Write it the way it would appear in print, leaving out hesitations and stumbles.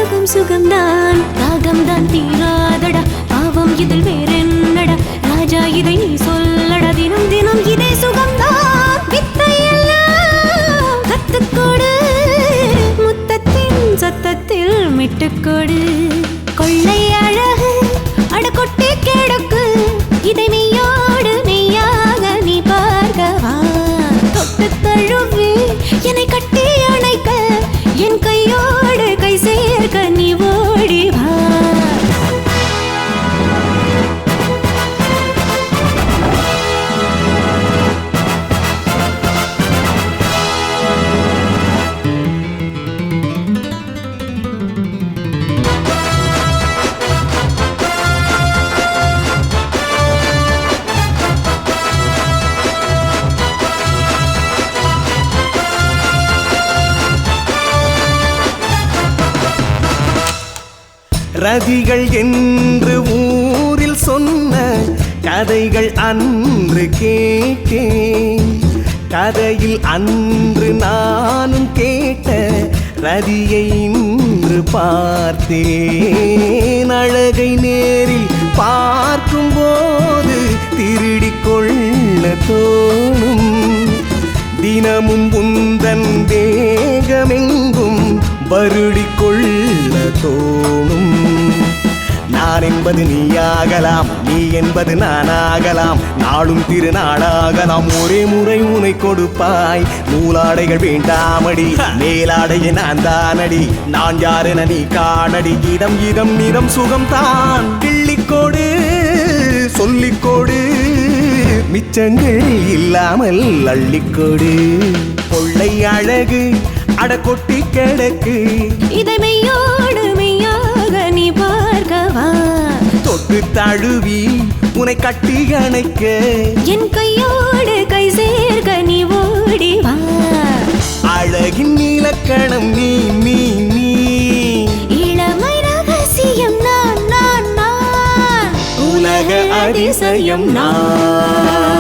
சுகம் சுகம்தான் தாகம்தான் தீராதடா பாவம் இதில் வேறென்னடா ராஜா இதை நீ சொல்லடா தினம் தினம் இதே சுகம்தான் வித்தையெல்லாம் கத்துக்கொடு முத்தத்தின் சத்தத்தில் மிட்டுக்கொடு கொள்ளை அழகு அடக்கொட்டி கிடக்கு இதை மெய்யோடு மெய்யாக நீ பார்க்கவா தொட்டு தழுவி என்னை கட்டி அணைக்க என் கையோடு கை சேர்க்க நீ ஓடி வா ரதிகள் என்று ஊரில் சொன்ன கதைகள் அன்று கேட்டேன் கதையில் அன்று நானும் கேட்ட ரதியை இன்று பார்த்தேன் அழகை நேரில் பார்க்கும்போது திருடிக் கொள்ள தோணும் தினமும் உந்தன் தேகமெங்கும் வருடிக் கொள்ள தோணும் நான் என்பது நீயாகலாம் நீ என்பது நானாகலாம் நாளும் திருநாளாகலாம் ஒரே முறை உனை கொடுப்பாய் நூலாடைகள் வேண்டாமடி மேலாடைய நான் தானடி நான் யாரென நீ காணடி இடம் இடம் நிறம் சுகம்தான் கிள்ளிக்கோடு சொல்லிக்கோடு மிச்சங்கள் இல்லாமல் அள்ளிக்கொடு கொள்ளை அழகு அடக்கொட்டி கிடக்கு இதை மெய்யோடு மெய்யாக நீ பார்க்கவா தொட்டு தழுவி உன்னை கட்டி அணைக்க என் கையோடு கை சேர்க்க நீ ஓடி வா அழகின் இலக்கணம் நீ நீ நீ இளமை ரகசியம் நான் நான் நான் உலக அதிசயம் நான்